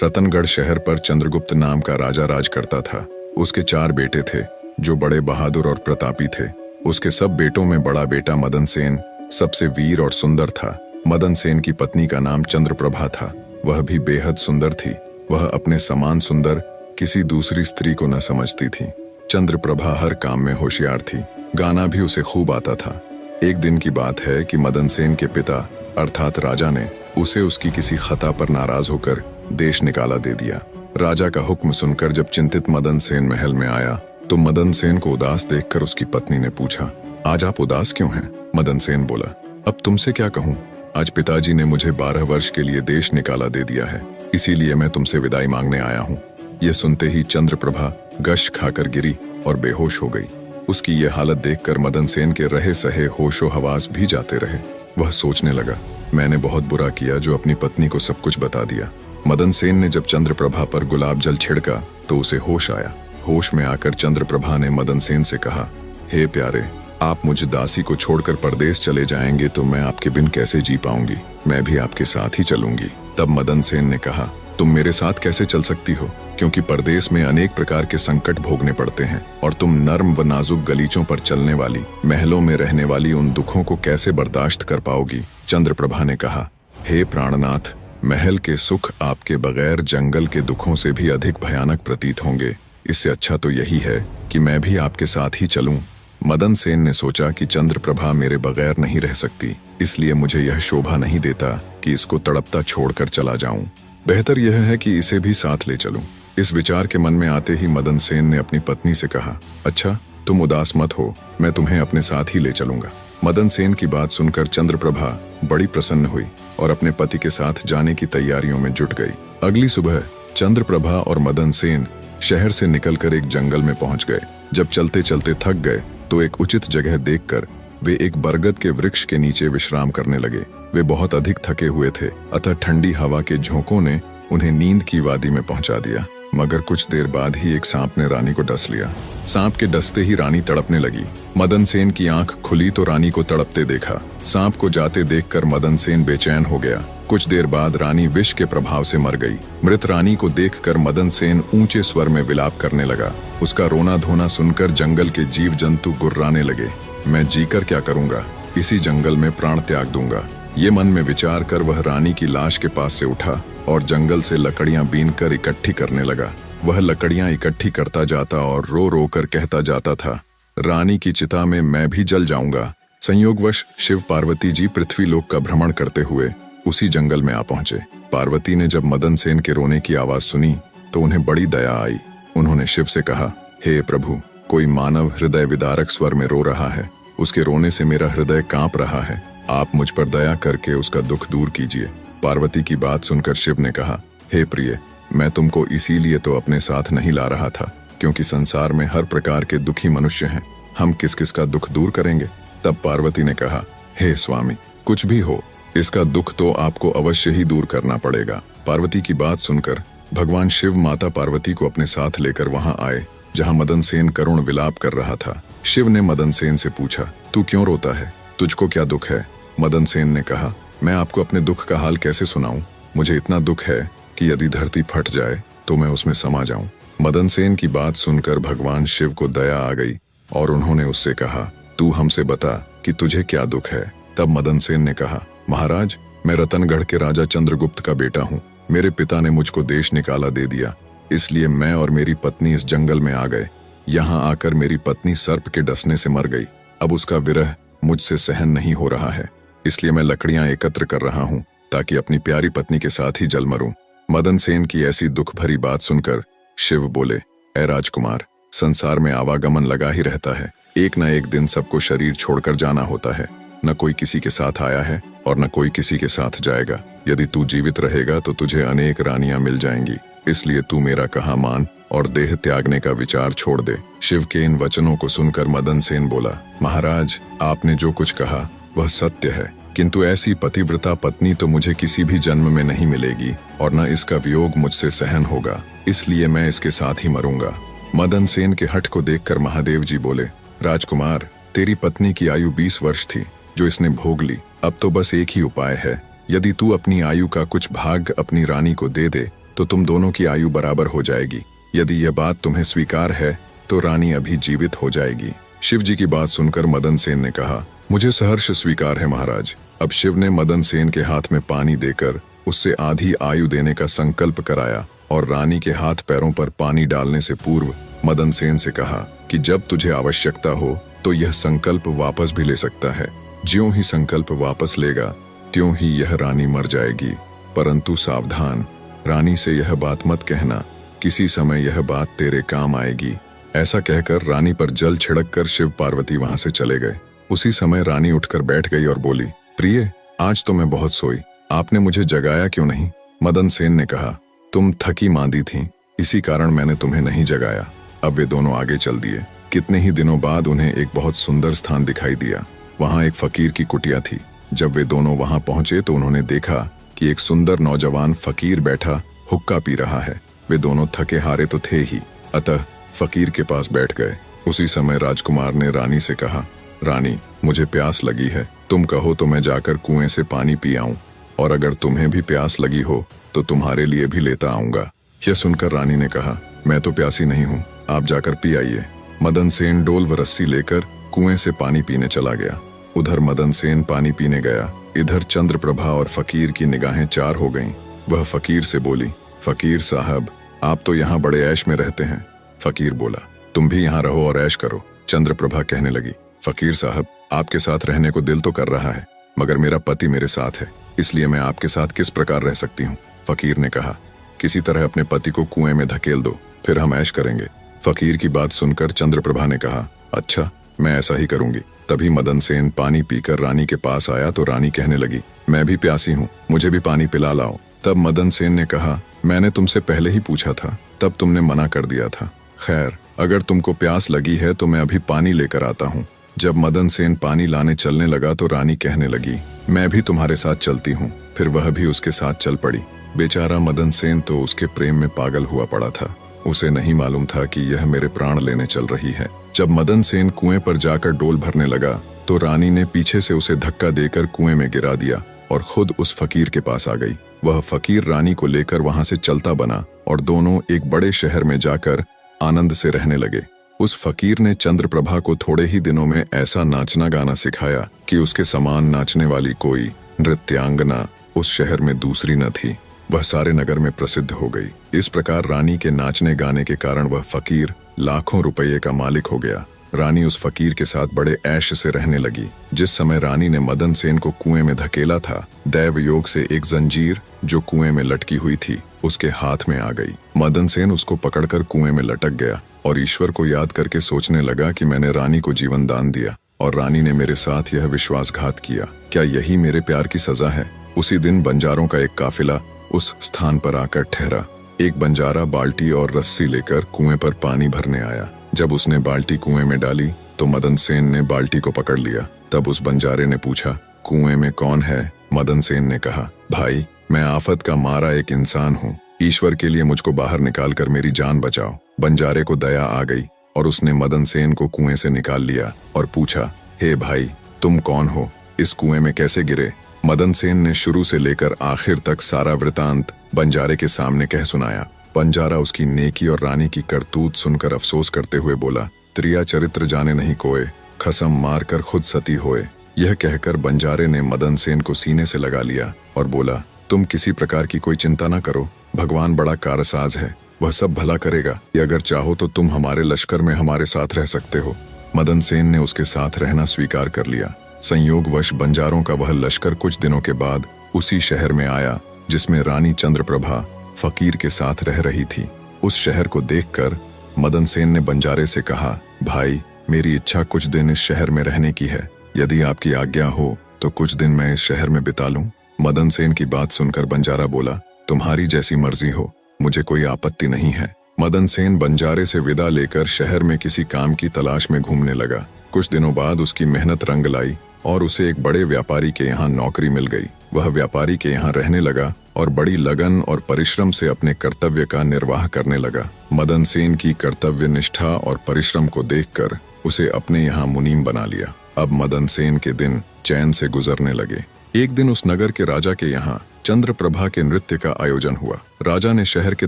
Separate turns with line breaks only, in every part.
रतनगढ़ शहर पर चंद्रगुप्त नाम का राजा राज करता था। उसके 4 बेटे थे जो बड़े बहादुर और प्रतापी थे। उसके सब बेटों में बड़ा बेटा मदन सेन सबसे वीर और सुंदर था। मदन सेन की पत्नी का नाम चंद्रप्रभा था। वह भी बेहद सुंदर थी। वह अपने समान सुंदर किसी दूसरी स्त्री को न समझती थी। चंद्रप्रभा हर काम में होशियार थी। गाना भी उसे खूब आता था। एक दिन की बात है कि मदन सेन के पिता अर्थात राजा ने उसे उसकी किसी खता पर नाराज होकर देश निकाला दे दिया। राजा का हुक्म सुनकर जब चिंतित मदन सेन महल में आया तो मदन सेन को उदास देखकर उसकी पत्नी ने पूछा, आज आप उदास क्यों हैं? मदन सेन बोला, अब तुमसे क्या कहूँ, आज पिताजी ने मुझे 12 वर्ष के लिए देश निकाला दे दिया है, इसीलिए मैं तुमसे विदाई मांगने आया हूँ। यह सुनते ही चंद्रप्रभा गश खाकर गिरी और बेहोश हो गई। उसकी ये हालत देखकर मदन सेन के रहे सहे होशो हवास भी जाते रहे। वह सोचने लगा, मैंने बहुत बुरा किया जो अपनी पत्नी को सब कुछ बता दिया। मदन सेन ने जब चंद्रप्रभा पर गुलाब जल छिड़का तो उसे होश आया। होश में आकर चंद्रप्रभा ने मदन सेन से कहा, हे प्यारे, आप मुझ दासी को छोड़कर परदेश चले जाएंगे तो मैं आपके बिन कैसे जी पाऊंगी? मैं भी आपके साथ ही चलूंगी। तब मदन सेन ने कहा, तुम मेरे साथ कैसे चल सकती हो, क्योंकि परदेश में अनेक प्रकार के संकट भोगने पड़ते हैं और तुम नर्म व नाजुक गलीचों पर चलने वाली, महलों में रहने वाली उन दुखों को कैसे बर्दाश्त कर पाओगी? चंद्रप्रभा ने कहा, हे प्राणनाथ, महल के सुख आपके बगैर जंगल के दुखों से भी अधिक भयानक प्रतीत होंगे। इससे अच्छा तो यही है कि मैं भी आपके साथ ही चलूं। मदन सेन ने सोचा कि चंद्रप्रभा मेरे बगैर नहीं रह सकती, इसलिए मुझे यह शोभा नहीं देता कि इसको तड़पता छोड़कर चला जाऊं। बेहतर यह है कि इसे भी साथ ले चलूं। इस विचार के मन में आते ही मदन सेन ने अपनी पत्नी से कहा, अच्छा, तुम उदास मत हो, मैं तुम्हें अपने साथ ही ले चलूंगा। मदन सेन की बात सुनकर चंद्रप्रभा बड़ी प्रसन्न हुई और अपने पति के साथ जाने की तैयारियों में जुट गई। अगली सुबह चंद्रप्रभा और मदन सेन शहर से निकलकर एक जंगल में पहुंच गए। जब चलते चलते थक गए तो एक उचित जगह देखकर वे एक बरगद के वृक्ष के नीचे विश्राम करने लगे। वे बहुत अधिक थके हुए थे, अतः ठंडी हवा के झोंकों ने उन्हें नींद की वादी में पहुंचा दिया। मगर कुछ देर बाद ही एक सांप ने रानी को डस लिया। सांप के डसते ही रानी तड़पने लगी। मदन सेन की आंख खुली तो रानी को तड़पते देखा। सांप को जाते देखकर मदन सेन बेचैन हो गया। कुछ देर बाद रानी विष के प्रभाव से मर गई। मृत रानी को देखकर मदन सेन ऊंचे स्वर में विलाप करने लगा। उसका रोना धोना सुनकर जंगल के जीव जंतु गुर्राने लगे। मैं जीकर क्या करूंगा, इसी जंगल में प्राण त्याग दूंगा। ये मन में विचार कर वह रानी की लाश के पास से उठा और जंगल से लकड़ियां बीनकर इकट्ठी करने लगा। वह लकड़ियां इकट्ठी करता जाता और रो रो कर कहता जाता था, रानी की चिता में मैं भी जल जाऊंगा। संयोगवश शिव पार्वती जी पृथ्वीलोक का भ्रमण करते हुए उसी जंगल में आ पहुंचे। पार्वती ने जब मदन सेन के रोने की आवाज सुनी तो उन्हें बड़ी दया आई। उन्होंने शिव से कहा, हे प्रभु, कोई मानव हृदय विदारक स्वर में रो रहा है। उसके रोने से मेरा हृदय कांप रहा है। आप मुझ पर दया करके उसका दुख दूर कीजिए। पार्वती की बात सुनकर शिव ने कहा, हे प्रिय, मैं तुमको इसीलिए तो अपने साथ नहीं ला रहा था, क्योंकि संसार में हर प्रकार के दुखी मनुष्य हैं। हम किस किस का दुख दूर करेंगे? तब पार्वती ने कहा, हे स्वामी, कुछ भी हो, इसका दुख तो आपको अवश्य ही दूर करना पड़ेगा। पार्वती की बात सुनकर भगवान शिव माता पार्वती को अपने साथ लेकर वहां आए जहां मदन सेन करुण विलाप कर रहा था। शिव ने मदन सेन से पूछा, तू क्यों रोता है? तुझको क्या दुख है? मदन सेन ने कहा, मैं आपको अपने दुख का हाल कैसे सुनाऊं? मुझे इतना दुख है कि यदि धरती फट जाए तो मैं उसमें समा जाऊं। मदन सेन की बात सुनकर भगवान शिव को दया आ गई और उन्होंने उससे कहा, तू हमसे बता कि तुझे क्या दुख है? तब मदन सेन ने कहा, महाराज, मैं रतनगढ़ के राजा चंद्रगुप्त का बेटा हूँ। मेरे पिता ने मुझको देश निकाला दे दिया, इसलिए मैं और मेरी पत्नी इस जंगल में आ गए। यहाँ आकर मेरी पत्नी सर्प के डसने से मर गई। अब उसका विरह मुझसे सहन नहीं हो रहा है, इसलिए मैं लकड़ियां एकत्र कर रहा हूँ ताकि अपनी प्यारी पत्नी के साथ ही जल मरूं। मदन सेन की ऐसी दुख भरी बात सुनकर शिव बोले, ऐ राजकुमार, संसार में आवागमन लगा ही रहता है। एक न एक दिन सबको शरीर छोड़कर जाना होता है। न कोई किसी के साथ आया है और न कोई किसी के साथ जाएगा। यदि तू जीवित रहेगा तो तुझे अनेक रानियां मिल जाएंगी, इसलिए तू मेरा कहा मान और देह त्यागने का विचार छोड़ दे। शिव के इन वचनों को सुनकर मदन सेन बोला, महाराज, आपने जो कुछ कहा वह सत्य है, किंतु ऐसी पतिव्रता पत्नी तो मुझे किसी भी जन्म में नहीं मिलेगी और न इसका वियोग मुझसे सहन होगा, इसलिए मैं इसके साथ ही मरूंगा। मदन सेन के हठ को देखकर महादेव जी बोले, राजकुमार, तेरी पत्नी की आयु 20 वर्ष थी जो इसने भोग ली। अब तो बस एक ही उपाय है, यदि तू अपनी आयु का कुछ भाग अपनी रानी को दे दे तो तुम दोनों की आयु बराबर हो जाएगी। यदि यह बात तुम्हें स्वीकार है तो रानी अभी जीवित हो जाएगी। शिव जी की बात सुनकर मदन सेन ने कहा, मुझे सहर्ष स्वीकार है महाराज। अब शिव ने मदन सेन के हाथ में पानी देकर उससे आधी आयु देने का संकल्प कराया और रानी के हाथ पैरों पर पानी डालने से पूर्व मदन सेन से कहा कि जब तुझे आवश्यकता हो तो यह संकल्प वापस भी ले सकता है। ज्यों ही संकल्प वापस लेगा त्यों ही यह रानी मर जाएगी। परंतु सावधान, रानी से यह बात मत कहना, किसी समय यह बात तेरे काम आएगी। ऐसा कहकर रानी पर जल छिड़ककर शिव पार्वती वहां से चले गए। उसी समय रानी उठकर बैठ गई और बोली, प्रिय, आज तो मैं बहुत सोई, आपने मुझे जगाया क्यों नहीं? मदन सेन ने कहा, तुम थकी मांदी थीं, इसी कारण मैंने तुम्हें नहीं जगाया। अब वे दोनों आगे चल दिए। कितने ही दिनों बाद उन्हें एक बहुत सुंदर स्थान दिखाई दिया। वहां एक फकीर की कुटिया थी। जब वे दोनों वहां पहुंचे तो उन्होंने देखा कि एक सुंदर नौजवान फकीर बैठा हुक्का पी रहा है। वे दोनों थके हारे तो थे ही, अतः फकीर के पास बैठ गए। उसी समय राजकुमार ने रानी से कहा, रानी, मुझे प्यास लगी है, तुम कहो तो मैं जाकर कुएं से पानी पी आऊं, और अगर तुम्हें भी प्यास लगी हो तो तुम्हारे लिए भी लेता आऊंगा। यह सुनकर रानी ने कहा, मैं तो प्यासी नहीं हूं, आप जाकर पी आइए। मदन सेन डोल व रस्सी लेकर कुएं से पानी पीने चला गया। उधर मदन सेन पानी पीने गया, इधर चंद्रप्रभा और फकीर की निगाहें चार हो गईं। वह फकीर से बोली, फकीर साहब, आप तो यहाँ बड़े ऐश में रहते हैं। फकीर बोला, तुम भी यहाँ रहो और ऐश करो। चंद्रप्रभा कहने लगी, फकीर साहब, आपके साथ रहने को दिल तो कर रहा है, मगर मेरा पति मेरे साथ है, इसलिए मैं आपके साथ किस प्रकार रह सकती हूँ? फकीर ने कहा, किसी तरह अपने पति को कुएं में धकेल दो, फिर हम ऐश करेंगे। फकीर की बात सुनकर चंद्रप्रभा ने कहा, अच्छा, मैं ऐसा ही करूंगी। तभी मदन सेन पानी पीकर रानी के पास आया तो रानी कहने लगी, मैं भी प्यासी हूँ, मुझे भी पानी पिला लाओ। तब मदन सेन ने कहा, मैंने तुमसे पहले ही पूछा था, तब तुमने मना कर दिया था। खैर, अगर तुमको प्यास लगी है तो मैं अभी पानी लेकर आता हूँ। जब मदन सेन पानी लाने चलने लगा तो रानी कहने लगी, मैं भी तुम्हारे साथ चलती हूँ। फिर वह भी उसके साथ चल पड़ी। बेचारा मदन सेन तो उसके प्रेम में पागल हुआ पड़ा था। उसे नहीं मालूम था कि यह मेरे प्राण लेने चल रही है। जब मदन सेन कुएं पर जाकर डोल भरने लगा तो रानी ने पीछे से उसे धक्का देकर कुएं में गिरा दिया और खुद उस फकीर के पास आ गई। वह फकीर रानी को लेकर वहां से चलता बना और दोनों एक बड़े शहर में जाकर आनंद से रहने लगे। उस फकीर ने चंद्रप्रभा को थोड़े ही दिनों में ऐसा नाचना गाना सिखाया कि उसके समान नाचने वाली कोई नृत्यांगना उस शहर में दूसरी न थी। वह सारे नगर में प्रसिद्ध हो गई। इस प्रकार रानी के नाचने गाने के कारण वह फकीर लाखों रुपये का मालिक हो गया। रानी उस फकीर के साथ बड़े ऐश से रहने लगी। जिस समय रानी ने मदन सेन को कुएं में धकेला था, दैव योग से एक जंजीर जो कुएं में लटकी हुई थी उसके हाथ में आ गई। मदन सेन उसको पकड़कर कुएं में लटक गया और ईश्वर को याद करके सोचने लगा कि मैंने रानी को जीवन दान दिया और रानी ने मेरे साथ यह विश्वासघात किया। क्या यही मेरे प्यार की सजा है? उसी दिन बंजारों का एक काफिला उस स्थान पर आकर ठहरा। एक बंजारा बाल्टी और रस्सी लेकर कुएं पर पानी भरने आया। जब उसने बाल्टी कुएं में डाली तो मदन सेन ने बाल्टी को पकड़ लिया। तब उस बंजारे ने पूछा, कुएं में कौन है? मदन सेन ने कहा, भाई, मैं आफत का मारा एक इंसान हूँ, ईश्वर के लिए मुझको बाहर निकाल कर मेरी जान बचाओ। बंजारे को दया आ गई और उसने मदन सेन को कुएं से निकाल लिया और पूछा, हे भाई, तुम कौन हो? इस कुएं में कैसे गिरे? मदन सेन ने शुरू से लेकर आखिर तक सारा वृतांत बंजारे के सामने कह सुनाया। बंजारा उसकी नेकी और रानी की करतूत सुनकर अफसोस करते हुए बोला, त्रिया चरित्र जाने नहीं कोय, खसम मार कर खुद सती होए। यह कहकर बंजारे ने मदन सेन को सीने से लगा लिया और बोला, तुम किसी प्रकार की कोई चिंता न करो, भगवान बड़ा कारसाज है, वह सब भला करेगा। अगर चाहो तो तुम हमारे लश्कर में हमारे साथ रह सकते हो। मदन सेन ने उसके साथ रहना स्वीकार कर लिया। संयोगवश बंजारों का वह लश्कर कुछ दिनों के बाद उसी शहर में आया जिसमें रानी चंद्रप्रभा फकीर के साथ रह रही थी। उस शहर को देखकर मदन सेन ने बंजारे से कहा, भाई, मेरी इच्छा कुछ दिन इस शहर में रहने की है। यदि आपकी आज्ञा हो तो कुछ दिन मैं इस शहर में बिता लूं। मदन सेन की बात सुनकर बंजारा बोला, तुम्हारी जैसी मर्जी हो, मुझे कोई आपत्ति नहीं है। मदन सेन बंजारे से विदा लेकर शहर में किसी काम की तलाश में घूमने लगा। कुछ दिनों बाद उसकी मेहनत रंग लाई और उसे एक बड़े व्यापारी के यहाँ नौकरी मिल गई। वह व्यापारी के यहाँ रहने लगा और बड़ी लगन और परिश्रम से अपने कर्तव्य का निर्वाह करने लगा। मदन सेन की कर्तव्य निष्ठा और परिश्रम को देखकर उसे अपने यहाँ मुनीम बना लिया। अब मदन सेन के दिन चैन से गुजरने लगे। एक दिन उस नगर के राजा के यहाँ चंद्रप्रभा के नृत्य का आयोजन हुआ। राजा ने शहर के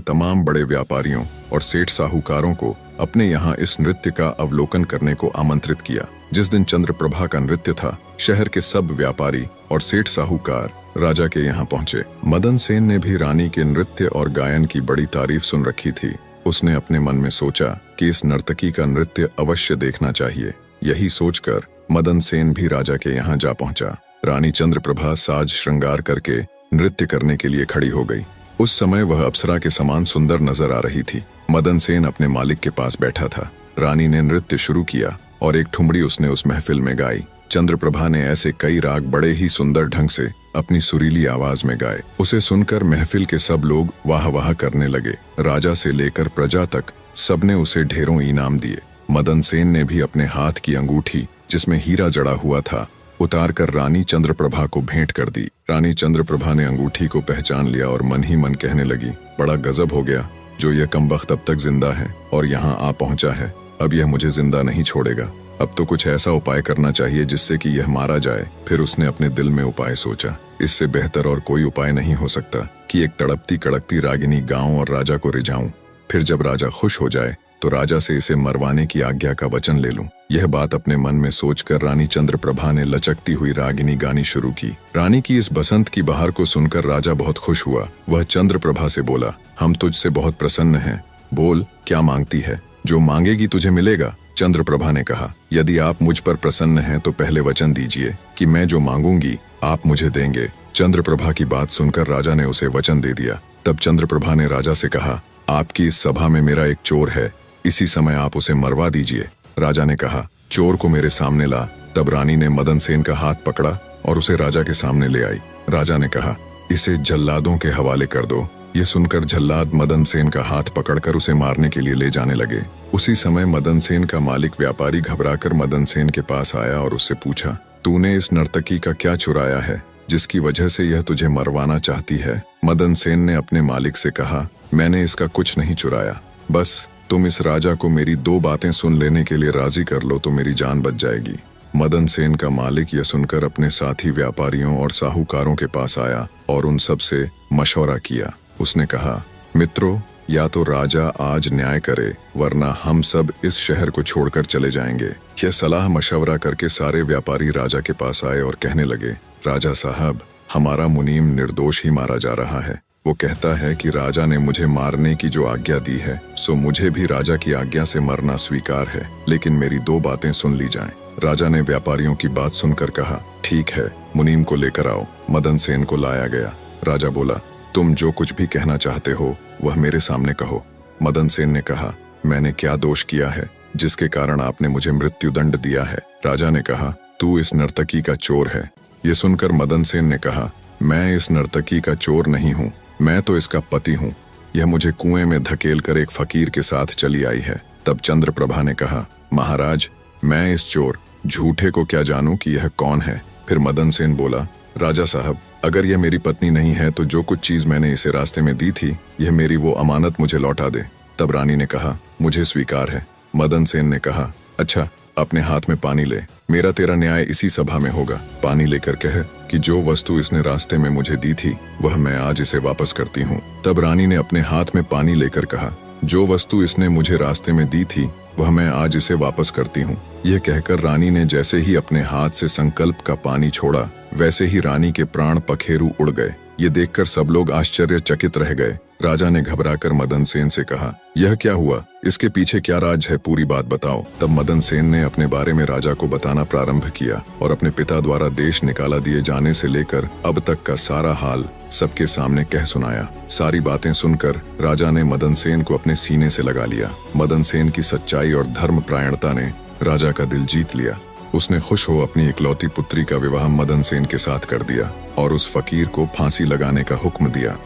तमाम बड़े व्यापारियों और सेठ साहूकारों को अपने यहाँ इस नृत्य का अवलोकन करने को आमंत्रित किया। जिस दिन चंद्रप्रभा का नृत्य था, शहर के सब व्यापारी और सेठ साहूकार राजा के यहाँ पहुंचे। मदन सेन ने भी रानी के नृत्य और गायन की बड़ी तारीफ सुन रखी थी। उसने अपने मन में सोचा कि इस नर्तकी का नृत्य अवश्य देखना चाहिए। यही सोचकर मदन सेन भी राजा के यहाँ जा पहुंचा। रानी चंद्रप्रभा साज श्रृंगार करके नृत्य करने के लिए खड़ी हो गई। उस समय वह अप्सरा के समान सुंदर नजर आ रही थी। मदन सेन अपने मालिक के पास बैठा था। रानी ने नृत्य शुरू किया और एक ठुमरी उसने उस महफिल में गाई। चंद्रप्रभा ने ऐसे कई राग बड़े ही सुंदर ढंग से अपनी सुरीली आवाज में गाए। उसे सुनकर महफिल के सब लोग वाह वाह करने लगे। राजा से लेकर प्रजा तक सबने उसे ढेरों इनाम दिए। मदन सेन ने भी अपने हाथ की अंगूठी, जिसमें हीरा जड़ा हुआ था, उतारकर रानी चंद्रप्रभा को भेंट कर दी। रानी चंद्रप्रभा ने अंगूठी को पहचान लिया और मन ही मन कहने लगी, बड़ा गजब हो गया, जो यह कमबख्त अब तक जिंदा है और यहाँ आ पहुंचा है, अब यह मुझे जिंदा नहीं छोड़ेगा। अब तो कुछ ऐसा उपाय करना चाहिए जिससे कि यह मारा जाए। फिर उसने अपने दिल में उपाय सोचा, इससे बेहतर और कोई उपाय नहीं हो सकता कि एक तड़पती कड़कती रागिनी गाऊं और राजा को रिझाऊं। फिर जब राजा खुश हो जाए तो राजा से इसे मरवाने की आज्ञा का वचन ले लूं। यह बात अपने मन में सोचकर रानी चंद्रप्रभा ने लचकती हुई रागिनी गानी शुरू की। रानी की इस बसंत की बहार को सुनकर राजा बहुत खुश हुआ। वह चंद्रप्रभा से बोला, हम तुझसे बहुत प्रसन्न हैं, बोल क्या मांगती है, जो मांगेगी तुझे मिलेगा। चंद्रप्रभा ने कहा, यदि आप मुझ पर प्रसन्न हैं तो पहले वचन दीजिए कि मैं जो मांगूंगी आप मुझे देंगे। चंद्रप्रभा की बात सुनकर राजा ने उसे वचन दे दिया। तब चंद्रप्रभा ने राजा से कहा, आपकी इस सभा में मेरा एक चोर है, इसी समय आप उसे मरवा दीजिए। राजा ने कहा, चोर को मेरे सामने ला। तब रानी ने मदन सेन का हाथ पकड़ा और उसे राजा के सामने ले आई। राजा ने कहा, इसे जल्लादों के हवाले कर दो। ये सुनकर जल्लाद मदन सेन का हाथ पकड़कर उसे मारने के लिए ले जाने लगे। उसी समय मदन सेन का मालिक व्यापारी घबराकर मदन सेन के पास आया और उससे पूछा, तूने इस नर्तकी का क्या चुराया है जिसकी वजह से यह तुझे मरवाना चाहती है। मदन सेन ने अपने मालिक से कहा, मैंने इसका कुछ नहीं चुराया, बस तुम इस राजा को मेरी दो बातें सुन लेने के लिए राजी कर लो तो मेरी जान बच जाएगी। मदन सेन का मालिक यह सुनकर अपने साथी व्यापारियों और साहूकारों के पास आया और उन सब से मशवरा किया। उसने कहा, मित्रों, या तो राजा आज न्याय करे वरना हम सब इस शहर को छोड़कर चले जाएंगे। यह सलाह मशवरा करके सारे व्यापारी राजा के पास आए और कहने लगे, राजा साहब, हमारा मुनीम निर्दोष ही मारा जा रहा है। वो कहता है कि राजा ने मुझे मारने की जो आज्ञा दी है सो मुझे भी राजा की आज्ञा से मरना स्वीकार है, लेकिन मेरी दो बातें सुन ली जाएं। राजा ने व्यापारियों की बात सुनकर कहा, ठीक है, मुनीम को लेकर आओ। मदन सेन को लाया गया। राजा बोला, तुम जो कुछ भी कहना चाहते हो वह मेरे सामने कहो। मदन सेन ने कहा, मैंने क्या दोष किया है जिसके कारण आपने मुझे मृत्युदंड दिया है। राजा ने कहा, तू इस नर्तकी का चोर है। ये सुनकर मदन सेन ने कहा, मैं इस नर्तकी का चोर नहीं हूँ, मैं तो इसका पति हूँ। यह मुझे कुएं में धकेल कर एक फकीर के साथ चली आई है। तब चंद्रप्रभा ने कहा, महाराज, मैं इस चोर झूठे को क्या जानूं कि यह कौन है। फिर मदन सेन बोला, राजा साहब, अगर यह मेरी पत्नी नहीं है तो जो कुछ चीज मैंने इसे रास्ते में दी थी यह मेरी वो अमानत मुझे लौटा दे। तब रानी ने कहा, मुझे स्वीकार है। मदन सेन ने कहा, अच्छा, अपने हाथ में पानी ले, मेरा तेरा न्याय इसी सभा में होगा। पानी लेकर कह कि जो वस्तु इसने रास्ते में मुझे दी थी वह मैं आज इसे वापस करती हूँ। तब रानी ने अपने हाथ में पानी लेकर कहा, जो वस्तु इसने मुझे रास्ते में दी थी वह मैं आज इसे वापस करती हूँ। यह कहकर रानी ने जैसे ही अपने हाथ से संकल्प का पानी छोड़ा वैसे ही रानी के प्राण पखेरु उड़ गए। ये देखकर सब लोग आश्चर्यचकित रह गए। राजा ने घबराकर मदन सेन से कहा, यह क्या हुआ, इसके पीछे क्या राज है, पूरी बात बताओ। तब मदन सेन ने अपने बारे में राजा को बताना प्रारंभ किया और अपने पिता द्वारा देश निकाला दिए जाने से लेकर अब तक का सारा हाल सबके सामने कह सुनाया। सारी बातें सुनकर राजा ने मदन सेन को अपने सीने से लगा लिया। मदन सेन की सच्चाई और धर्मपरायणता ने राजा का दिल जीत लिया। उसने खुश हो अपनी इकलौती पुत्री का विवाह मदन सेन के साथ कर दिया और उस फकीर को फांसी लगाने का हुक्म दिया।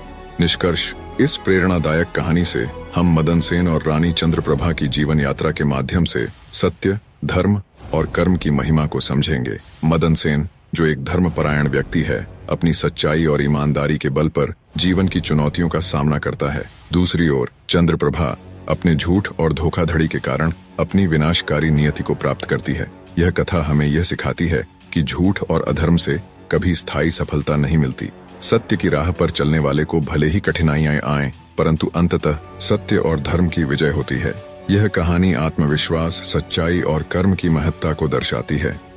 निष्कर्ष, इस प्रेरणादायक कहानी से हम मदन सेन और रानी चंद्रप्रभा की जीवन यात्रा के माध्यम से सत्य, धर्म और कर्म की महिमा को समझेंगे। मदन सेन, जो एक धर्मपरायण व्यक्ति है, अपनी सच्चाई और ईमानदारी के बल पर जीवन की चुनौतियों का सामना करता है। दूसरी ओर चंद्रप्रभा अपने झूठ और धोखाधड़ी के कारण अपनी विनाशकारी नियति को प्राप्त करती है। यह कथा हमें यह सिखाती है कि झूठ और अधर्म से कभी स्थायी सफलता नहीं मिलती। सत्य की राह पर चलने वाले को भले ही कठिनाइयां आएं, परंतु अंततः सत्य और धर्म की विजय होती है। यह कहानी आत्मविश्वास, सच्चाई और कर्म की महत्ता को दर्शाती है।